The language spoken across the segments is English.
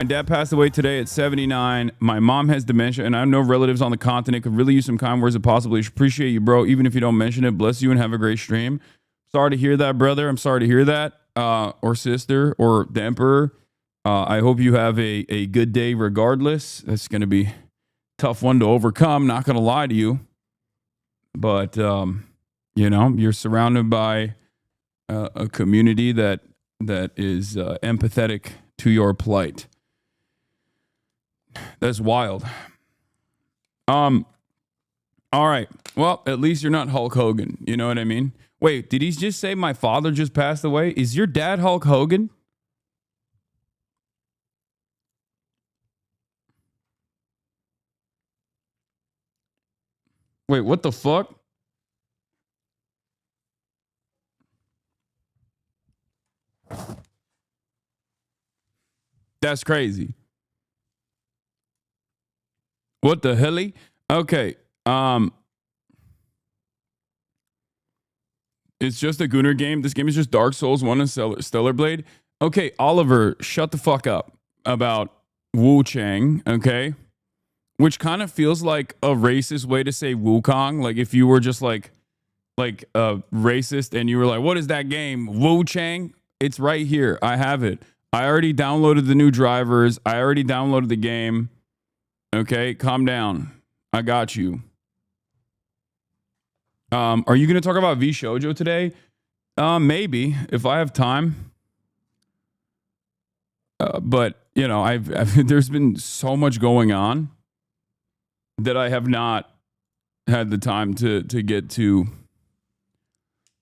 My dad passed away today at 79. My mom has dementia, and I have no relatives on the continent. Could really use some kind words if possible. Appreciate you, bro. Even if you don't mention it, bless you and have a great stream. Sorry to hear that, brother. I'm sorry to hear that, or sister, or the emperor. I hope you have a good day regardless. That's going to be a tough one to overcome. Not going to lie to you. But, you're surrounded by a community that is empathetic to your plight. That's wild. All right. Well, at least you're not Hulk Hogan. You know what I mean? Wait, did he just say my father just passed away? Is your dad Hulk Hogan? Wait, what the fuck? That's crazy. What the helly? Okay. It's just a Gunner game. This game is just Dark Souls 1 and Stellar Blade. Okay, Oliver, shut the fuck up about Wu Chang, okay? Which kind of feels like a racist way to say Wukong. Like if you were just like a racist and you were like, what is that game? Wu Chang? It's right here. I have it. I already downloaded the new drivers. I already downloaded the game. Okay, calm down. I got you. Are you going to talk about V Shoujo today? Maybe if I have time. But you know, I've there's been so much going on that I have not had the time to get to.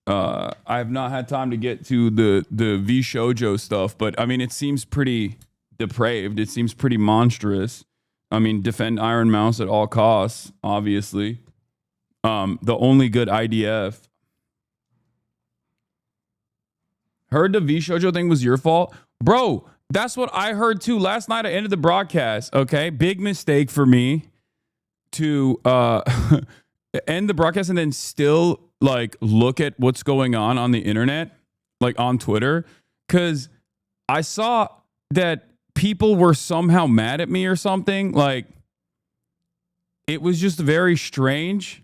I have not had time to get to the V Shoujo stuff, but I mean, it seems pretty depraved. It seems pretty monstrous. I mean, defend Iron Mouse at all costs, obviously. The only good IDF. Heard the V Shoujo thing was your fault? Bro, that's what I heard too. Last night I ended the broadcast, okay? Big mistake for me to end the broadcast and then still like look at what's going on the internet, like on Twitter, because I saw that people were somehow mad at me or something. Like, it was just very strange.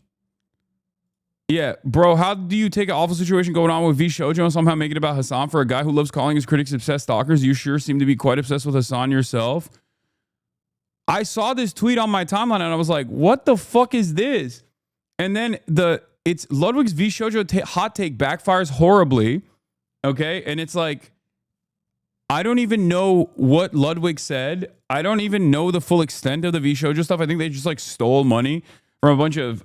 Yeah, bro, how do you take an awful situation going on with V Shoujo and somehow make it about Hassan for a guy who loves calling his critics obsessed stalkers? You sure seem to be quite obsessed with Hassan yourself. I saw this tweet on my timeline and I was like, what the fuck is this? And then it's Ludwig's V Shoujo hot take backfires horribly. Okay, and it's like, I don't even know what Ludwig said. I don't even know the full extent of the V Shoujo stuff. I think they just like stole money from a bunch of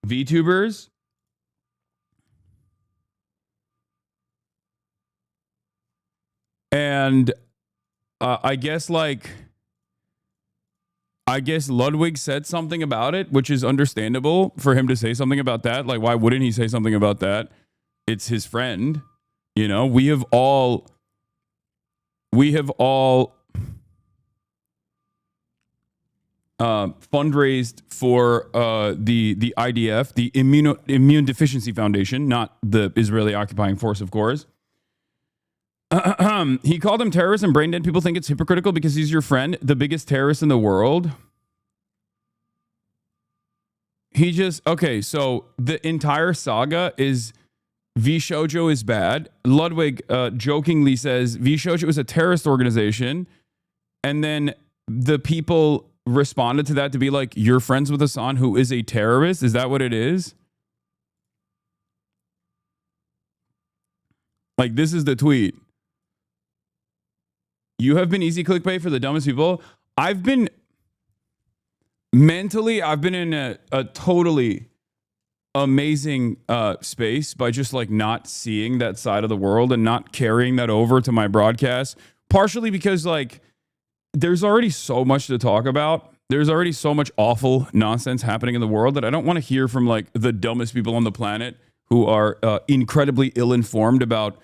VTubers. And I guess Ludwig said something about it, which is understandable for him to say something about that. Like, why wouldn't he say something about that? It's his friend. You know, we have all fundraised for the IDF, the Immune Deficiency Foundation, not the Israeli occupying force, of course. He called him terrorists and brain dead. People think it's hypocritical because he's your friend, the biggest terrorist in the world. Okay, so the entire saga is V Shoujo is bad. Ludwig jokingly says V Shoujo is a terrorist organization. And then the people responded to that to be like, you're friends with Hassan, who is a terrorist? Is that what it is? Like, this is the tweet. You have been easy clickbait for the dumbest people. I've been in a totally amazing space by just like not seeing that side of the world and not carrying that over to my broadcast. Partially because like there's already so much to talk about. There's already so much awful nonsense happening in the world that I don't want to hear from like the dumbest people on the planet who are incredibly ill-informed about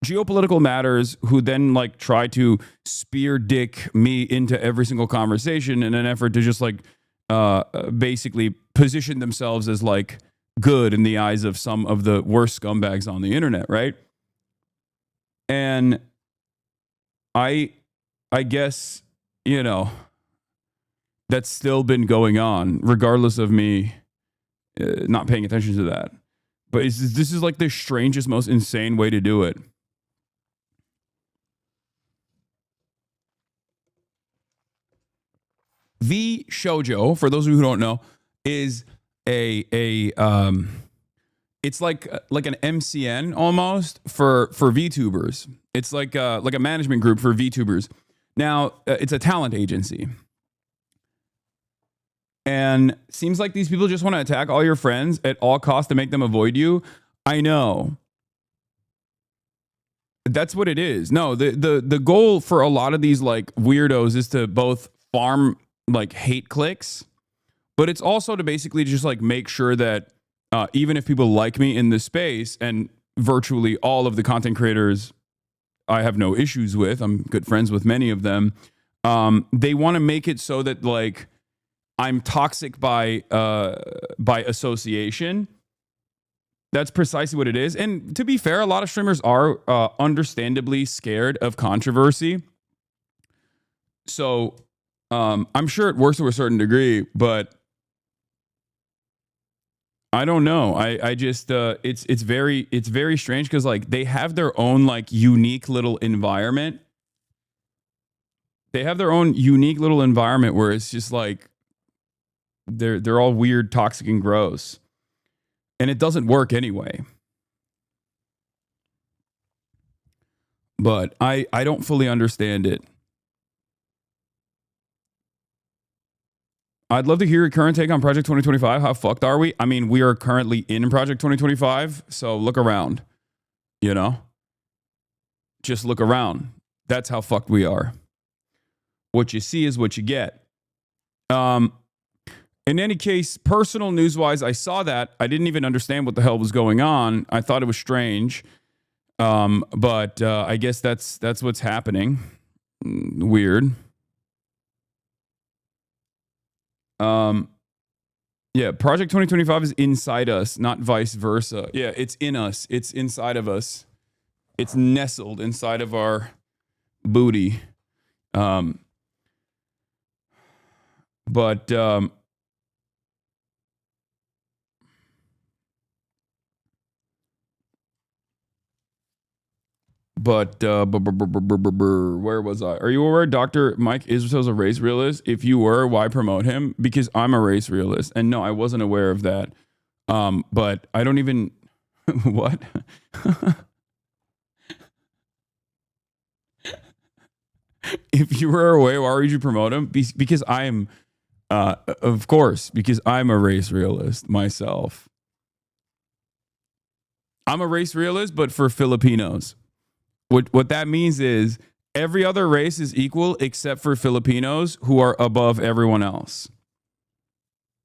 geopolitical matters, who then like try to spear dick me into every single conversation in an effort to just like basically position themselves as like good in the eyes of some of the worst scumbags on the internet, right? And I guess you know, that's still been going on, regardless of me not paying attention to that. But this is like the strangest, most insane way to do it. V Shoujo, for those of you who don't know, is a it's like an MCN almost for VTubers. It's like a management group for VTubers. Now it's a talent agency, and seems like these people just want to attack all your friends at all costs to make them avoid you. I know. That's what it is. No, the goal for a lot of these like weirdos is to both farm like hate clicks, but it's also to basically just like make sure that even if people like me in this space, and virtually all of the content creators I have no issues with, I'm good friends with many of them. They want to make it so that like I'm toxic by association. That's precisely what it is. And to be fair, a lot of streamers are understandably scared of controversy. So I'm sure it works to a certain degree, but I don't know. I just it's very strange because like they have their own like unique little environment. They have their own unique little environment where it's just like they're all weird, toxic, and gross. And it doesn't work anyway. But I don't fully understand it. I'd love to hear your current take on Project 2025. How fucked are we? I mean, we are currently in Project 2025, so look around. You know? Just look around. That's how fucked we are. What you see is what you get. In any case, personal news-wise, I saw that. I didn't even understand what the hell was going on. I thought it was strange. But I guess that's what's happening. Weird. Yeah, Project 2025 is inside us, not vice versa. Yeah, it's in us. It's inside of us. It's nestled inside of our booty. But where was I? Are you aware Dr. Mike Israel's a race realist? If you were, why promote him? Because I'm a race realist. And no, I wasn't aware of that. But I don't even what? If you were aware, why would you promote him? Because I am of course, because I'm a race realist myself. I'm a race realist, but for Filipinos. What that means is every other race is equal except for Filipinos, who are above everyone else.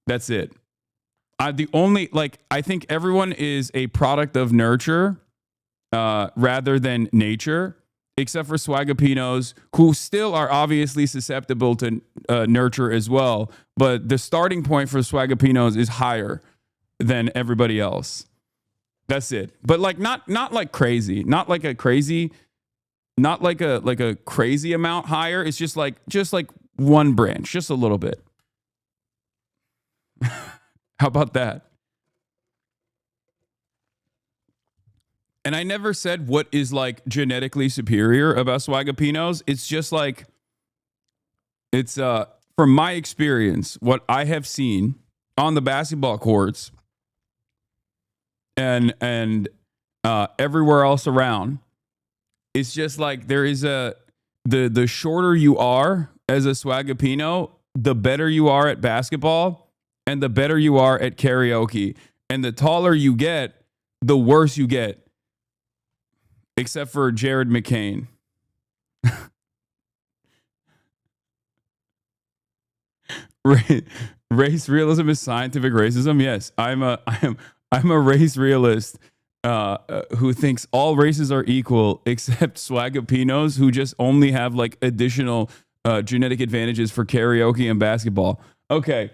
That's it. I think everyone is a product of nurture rather than nature, except for Swagapinos, who still are obviously susceptible to nurture as well. But the starting point for Swagapinos is higher than everybody else. That's it. But like not like crazy, not like a crazy amount higher. It's just like one branch, just a little bit. How about that? And I never said what is like genetically superior about Swagapinos. It's just like it's from my experience, what I have seen on the basketball courts and everywhere else around. It's just like there is the shorter you are as a Swagapino, the better you are at basketball and the better you are at karaoke. And the taller you get, the worse you get. Except for Jared McCain. Race realism is scientific racism. Yes, I'm a race realist who thinks all races are equal except Swagapinos, who just only have like additional genetic advantages for karaoke and basketball. Okay,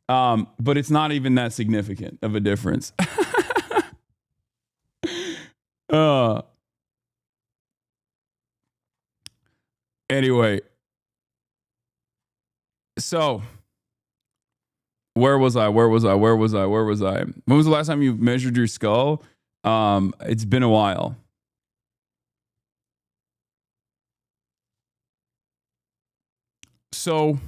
but it's not even that significant of a difference. Anyway, So where was I? Where was I? Where was I? Where was I? When was the last time you measured your skull? It's been a while. So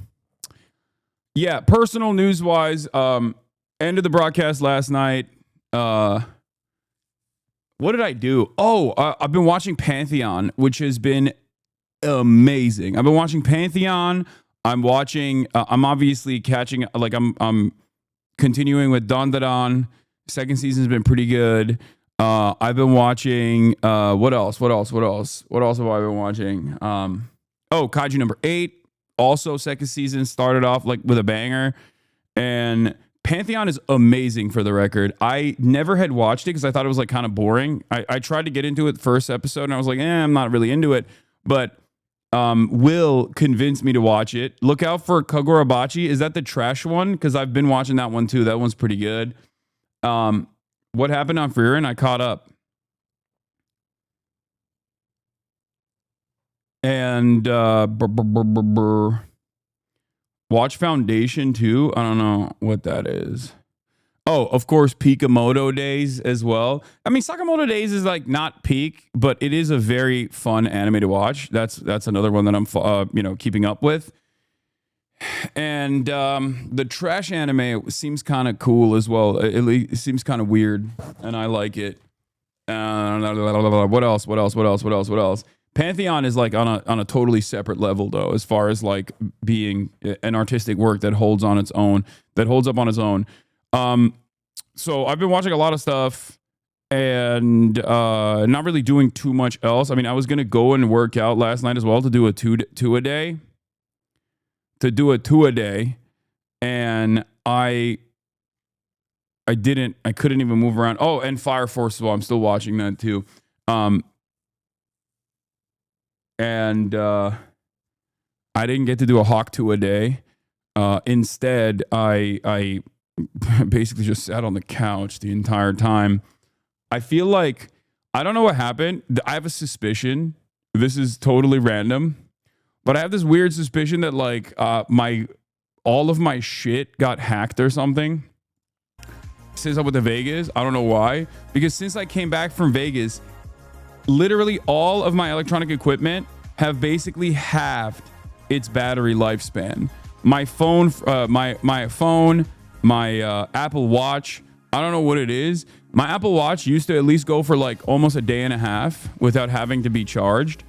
yeah, personal news wise, ended the broadcast last night. Uh, what did I do? Oh, I've been watching Pantheon, which has been amazing. I've been watching Pantheon. I'm watching. I'm obviously catching. Like I'm continuing with Don Da Don. Second season's been pretty good. I've been watching. What else? What else? What else? What else have I been watching? Oh, Kaiju number 8. Also, second season started off like with a banger, and Pantheon is amazing. For the record, I never had watched it because I thought it was like kind of boring. I tried to get into it first episode, and I was like, I'm not really into it. But Will convinced me to watch it. Look out for Kagurabachi. Is that the trash one? Because I've been watching that one too. That one's pretty good. What happened on Frieren? I caught up. And Watch Foundation too. I don't know what that is. Oh, of course, Pikamoto Days as well. I mean, Sakamoto Days is like not peak, but it is a very fun anime to watch. That's another one that I'm keeping up with. And the trash anime seems kind of cool as well. It seems kind of weird, and I like it. What else? What else? What else? What else? What else? Pantheon is like on a totally separate level though, as far as like being an artistic work that holds on its own, that holds up on its own. So I've been watching a lot of stuff and not really doing too much else. I mean, I was gonna go and work out last night as well to do a two a day, and I couldn't even move around. Oh, and Fire Force as well. I'm still watching that too. And I didn't get to do a Hawk 2 a day. Instead, I basically just sat on the couch the entire time. I feel like I don't know what happened. I have a suspicion. This is totally random, but I have this weird suspicion that like all of my shit got hacked or something. Since I'm with the Vegas, I don't know why. Because since I came back from Vegas, literally all of my electronic equipment have basically halved its battery lifespan. My phone, my Apple Watch, I don't know what it is. My Apple Watch used to at least go for like almost a day and a half without having to be charged.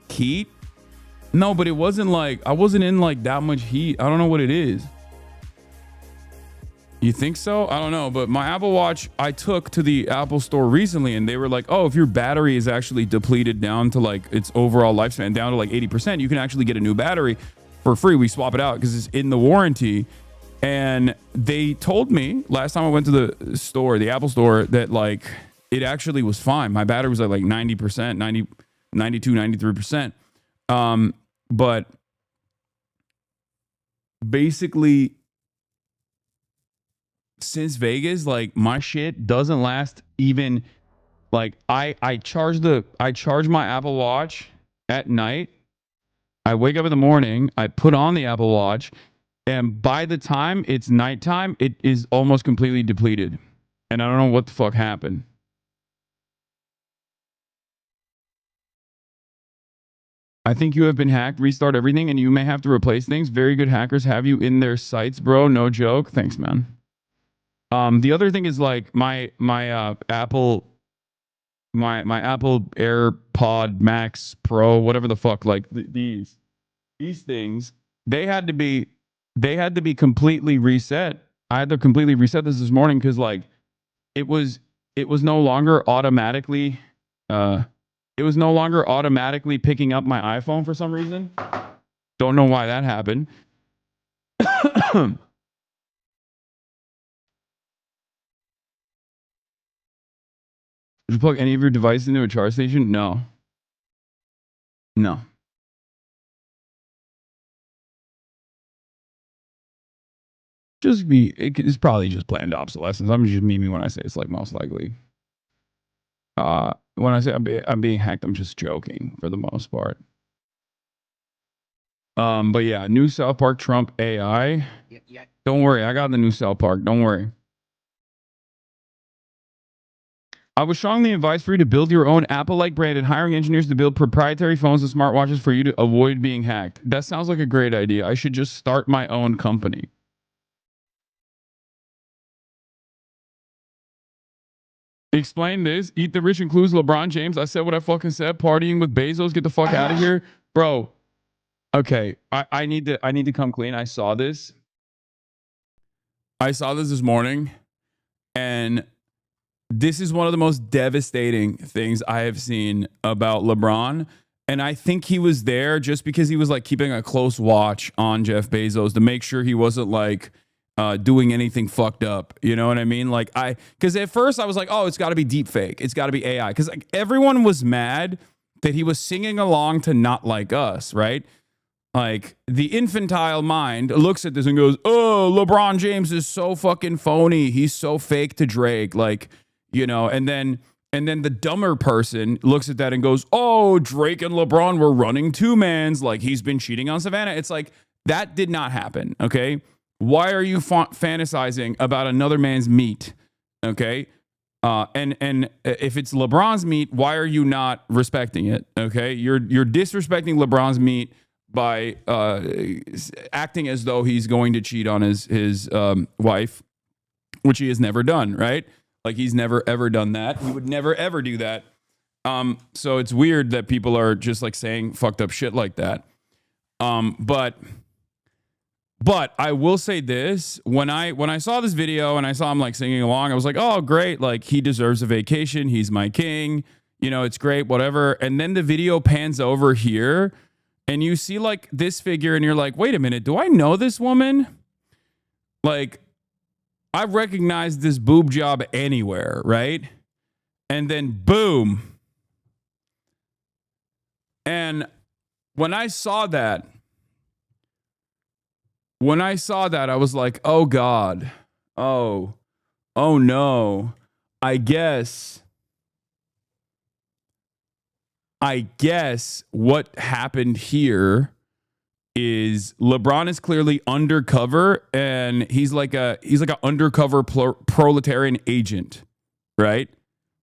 Heat? No, but it wasn't like, I wasn't in like that much heat. I don't know what it is. You think so? I don't know, but my Apple Watch, I took to the Apple store recently and they were like, oh, if your battery is actually depleted down to like its overall lifespan, down to like 80%, you can actually get a new battery for free. We swap it out because it's in the warranty. And they told me last time I went to the store, the Apple store, that like it actually was fine. My battery was at like 90%, 90, 92, 93%. But basically, since Vegas, like my shit doesn't last even like I charge my Apple Watch at night. I wake up in the morning, I put on the Apple Watch, and by the time it's nighttime, it is almost completely depleted. And I don't know what the fuck happened. I think you have been hacked. Restart everything, and you may have to replace things. Very good hackers have you in their sights, bro. No joke. Thanks, man. The other thing is like my Apple my Apple AirPod Max Pro, whatever the fuck, like these things, they had to be completely reset. I had to completely reset this morning because like it was no longer automatically picking up my iPhone for some reason. Don't know why that happened. Did you plug any of your devices into a charge station? No. No. It's probably just planned obsolescence. I'm just memeing when I say it's like most likely. when I say I'm being hacked, I'm just joking for the most part. But yeah, new South Park Trump AI. Yeah. Don't worry, I got the new South Park. Don't worry. I would strongly advise for you to build your own Apple-like branded, hiring engineers to build proprietary phones and smartwatches for you to avoid being hacked. That sounds like a great idea. I should just start my own company. Explain this. Eat the rich includes LeBron James. I said what I fucking said. Partying with Bezos. Get the fuck out of here, bro. Okay, I need to come clean. I saw this this morning, and this is one of the most devastating things I have seen about LeBron. And I think he was there just because he was like keeping a close watch on Jeff Bezos to make sure he wasn't like doing anything fucked up. You know what I mean? Like because at first I was like, oh, it's got to be deep fake. It's got to be AI. Because like everyone was mad that he was singing along to Not Like Us, right? Like the infantile mind looks at this and goes, oh, LeBron James is so fucking phony. He's so fake to Drake. Like, you know, and then the dumber person looks at that and goes, oh, Drake and LeBron were running two-mans. Like he's been cheating on Savannah. It's like, that did not happen. Okay. Why are you fantasizing about another man's meat? Okay. And if it's LeBron's meat, why are you not respecting it? Okay. You're disrespecting LeBron's meat by acting as though he's going to cheat on his wife, which he has never done, right? Like he's never ever done that. He would never ever do that. So it's weird that people are just like saying fucked up shit like that. But I will say this, when I saw this video and I saw him like singing along, I was like, oh great, like he deserves a vacation. He's my king. You know, it's great, whatever. And then the video pans over here and you see like this figure and you're like, wait a minute, do I know this woman? Like, I've recognized this boob job anywhere, right? And then boom. And when I saw that, I was like, oh God. Oh no. I guess what happened here is LeBron is clearly undercover and he's like an undercover proletarian agent, right?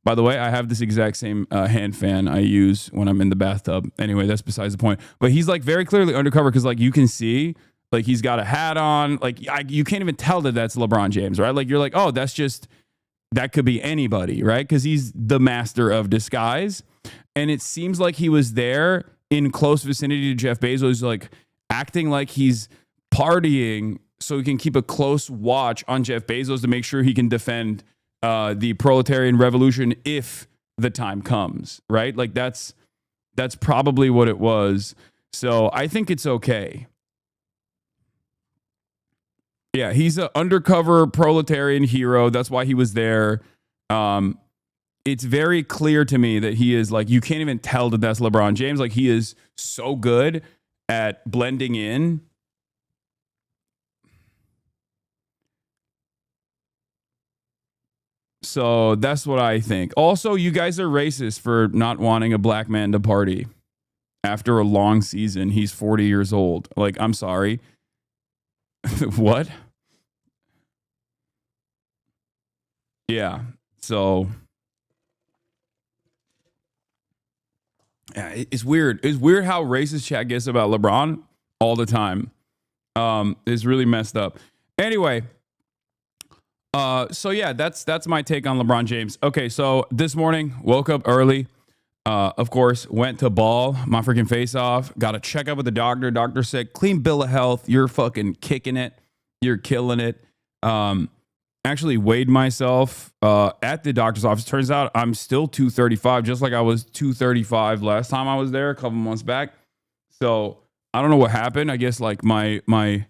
By the way, I have this exact same hand fan I use when I'm in the bathtub. Anyway, that's besides the point. But he's like very clearly undercover because like you can see like he's got a hat on. Like you can't even tell that that's LeBron James, right? Like you're like, oh, that could be anybody, right? Because he's the master of disguise. And it seems like he was there in close vicinity to Jeff Bezos, like acting like he's partying so he can keep a close watch on Jeff Bezos to make sure he can defend the proletarian revolution if the time comes, right? Like that's probably what it was. So I think it's okay. Yeah, he's an undercover proletarian hero. That's why he was there. It's very clear to me that he is like, you can't even tell that that's LeBron James. Like he is so good at blending in. So that's what I think. Also, you guys are racist for not wanting a black man to party after a long season. He's 40 years old. Like, I'm sorry. What? Yeah. So yeah, it's weird. It's weird how racist chat gets about LeBron all the time. It's really messed up. Anyway, so yeah, that's my take on LeBron James. Okay, so this morning, woke up early. Of course, went to ball my freaking face off. Got a checkup with the doctor. Doctor said, clean bill of health. You're fucking kicking it. You're killing it. Actually weighed myself at the doctor's office. Turns out I'm still 235, just like I was 235 last time I was there a couple months back. So I don't know what happened. I guess like my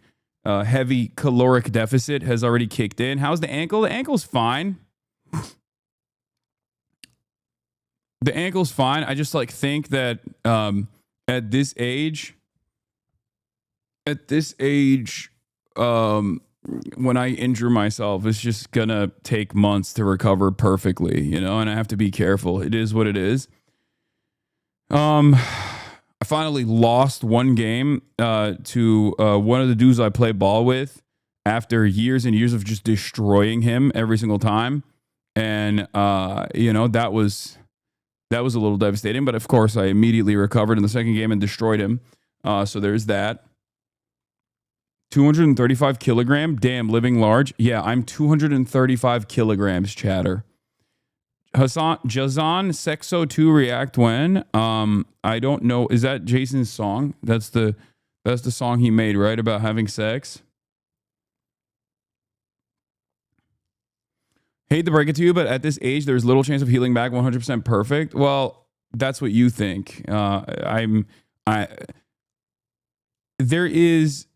heavy caloric deficit has already kicked in. How's the ankle? The ankle's fine. The ankle's fine. I just like think that at this age, when I injure myself, it's just gonna take months to recover perfectly, you know, and I have to be careful. It is what it is. I finally lost one game to one of the dudes I play ball with after years and years of just destroying him every single time. And you know, that was a little devastating, but of course I immediately recovered in the second game and destroyed him. So there's that. 235 kilogram. Damn, living large. Yeah, I'm 235 kilograms, chatter. Jazan Sexo 2 react when? I don't know. Is that Jason's song? That's the song he made, right? About having sex. Hate to break it to you, but at this age, there's little chance of healing back 100% perfect. Well, that's what you think. There is.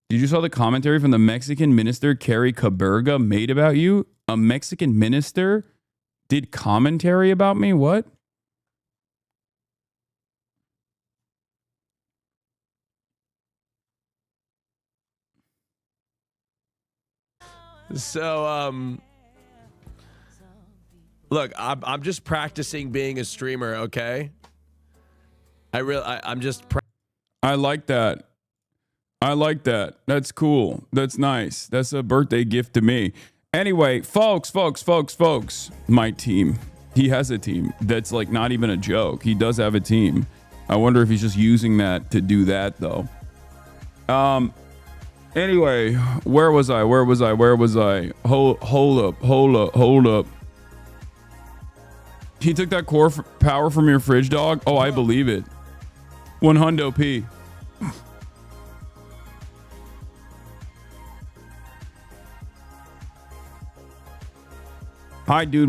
Did you saw the commentary from the Mexican minister Carrie Caberga made about you? A Mexican minister did commentary about me? What? So, look, I'm just practicing being a streamer, okay? I'm just. I like that. I like that. That's cool. That's nice. That's a birthday gift to me. Anyway, folks, my team. He has a team. That's like not even a joke. He does have a team. I wonder if he's just using that to do that though. Anyway, where was I? Hold up. He took that core power from your fridge, dog? Oh, I believe it. 100 P. Hi, dude. My